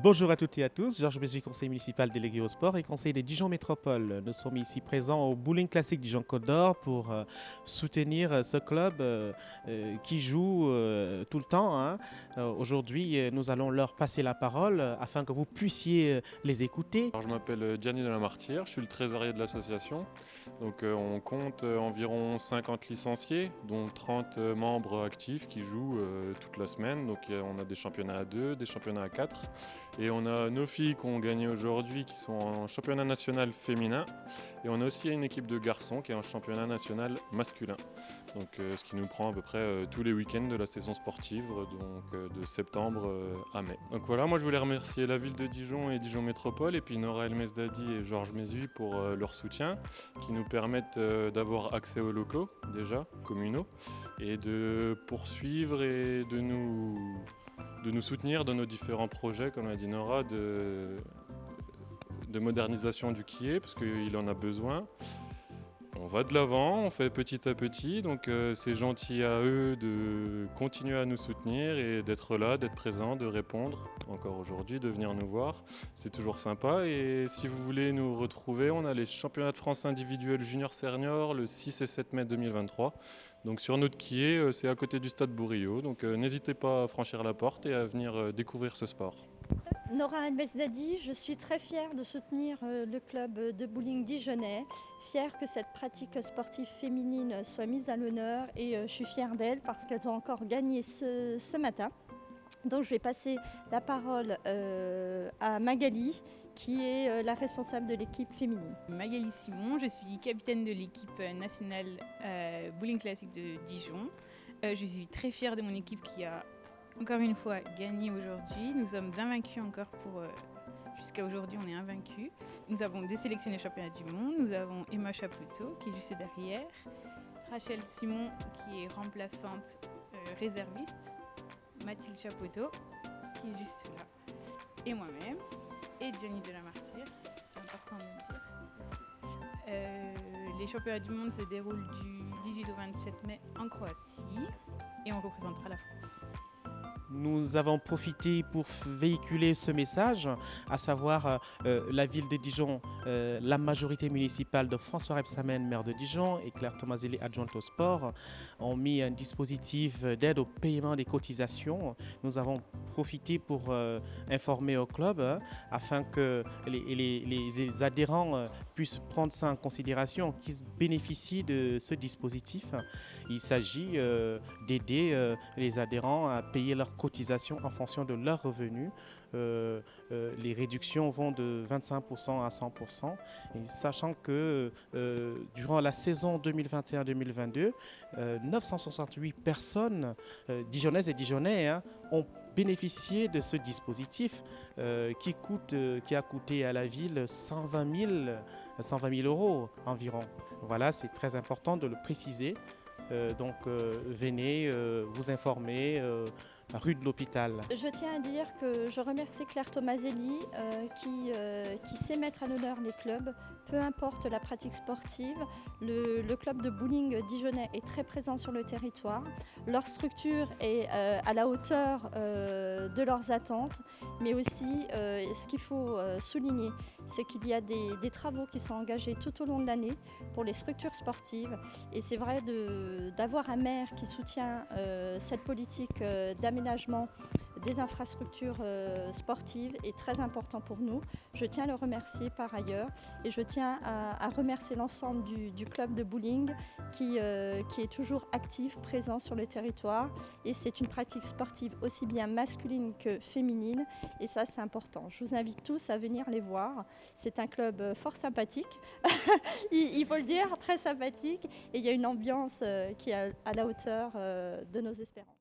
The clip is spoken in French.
Bonjour à toutes et à tous, Georges Bézuy, conseiller municipal délégué au sport et conseiller des Dijon Métropole. Nous sommes ici présents au Bowling Classique Dijon-Côte d'Or pour soutenir ce club qui joue tout le temps, hein. Aujourd'hui, nous allons leur passer la parole afin que vous puissiez les écouter. Alors, je m'appelle Gianni de la Martyre, je suis le trésorier de l'association. Donc, on compte environ 50 licenciés, dont 30 membres actifs qui jouent toute la semaine. Donc, on a des championnats à 2, des championnats à 4. Et on a nos filles qui ont gagné aujourd'hui, qui sont en championnat national féminin. Et on a aussi une équipe de garçons qui est en championnat national masculin. Donc, ce qui nous prend à peu près tous les week-ends de la saison sportive, donc de septembre à mai. Donc voilà, moi je voulais remercier la ville de Dijon et Dijon Métropole, et puis Nora El Mesdadi et Georges Bézuy pour leur soutien, qui nous permettent d'avoir accès aux locaux déjà communaux, et de poursuivre et de nous soutenir dans nos différents projets, comme l'a dit Nora, de modernisation du quai, parce qu'il en a besoin. On va de l'avant, on fait petit à petit, donc c'est gentil à eux de continuer à nous soutenir et d'être là, d'être présents, de répondre encore aujourd'hui, de venir nous voir. C'est toujours sympa, et si vous voulez nous retrouver, on a les championnats de France individuels junior senior le 6 et 7 mai 2023. Donc sur notre quai, c'est à côté du stade Bourriot, donc n'hésitez pas à franchir la porte et à venir découvrir ce sport. Nora El Mesdadi, je suis très fière de soutenir le club de bowling dijonnais, fière que cette pratique sportive féminine soit mise à l'honneur, et je suis fière d'elles parce qu'elles ont encore gagné ce matin. Donc je vais passer la parole à Magali, qui est la responsable de l'équipe féminine. Magali Simon, je suis capitaine de l'équipe nationale Bowling Classique de Dijon. Je suis très fière de mon équipe qui a encore une fois gagné aujourd'hui. Nous sommes invaincus encore jusqu'à aujourd'hui, on est invaincus. Nous avons des sélectionnés championnats du monde. Nous avons Emma Chaputo qui est juste derrière, Rachel Simon qui est remplaçante réserviste, Mathilde Chaputo qui est juste là, et moi-même, et Gianni de la Martyre, c'est important de le dire. Les championnats du monde se déroulent du 18 au 27 mai en Croatie, et on représentera la France. Nous avons profité pour véhiculer ce message, à savoir la ville de Dijon, la majorité municipale de François Rebsamen, maire de Dijon, et Claire Tomazelli, adjointe au sport, ont mis un dispositif d'aide au paiement des cotisations. Nous avons profité pour informer au club afin que les adhérents puissent prendre ça en considération, qu'ils bénéficient de ce dispositif. Il s'agit d'aider les adhérents à payer leurs cotisations en fonction de leurs revenus. Les réductions vont de 25% à 100%, et sachant que durant la saison 2021-2022, 968 personnes dijonnaises et dijonnais ont bénéficié de ce dispositif qui a coûté à la ville 120 000 euros environ. Voilà, c'est très important de le préciser. Donc venez vous informer rue de l'Hôpital. Je tiens à dire que je remercie Claire Tomazelli qui sait mettre à l'honneur les clubs, peu importe la pratique sportive. Le club de bowling dijonnais est très présent sur le territoire. Leur structure est à la hauteur de leurs attentes, mais aussi ce qu'il faut souligner, c'est qu'il y a des travaux qui sont engagés tout au long de l'année pour les structures sportives, et c'est vrai d'avoir un maire qui soutient cette politique d'aménagement des infrastructures sportives est très important pour nous. Je tiens à le remercier par ailleurs, et je tiens à remercier l'ensemble du club de bowling qui est toujours actif, présent sur le territoire, et c'est une pratique sportive aussi bien masculine que féminine, et ça c'est important. Je vous invite tous à venir les voir. C'est un club fort sympathique, il faut le dire, très sympathique, et il y a une ambiance qui est à la hauteur de nos espérances.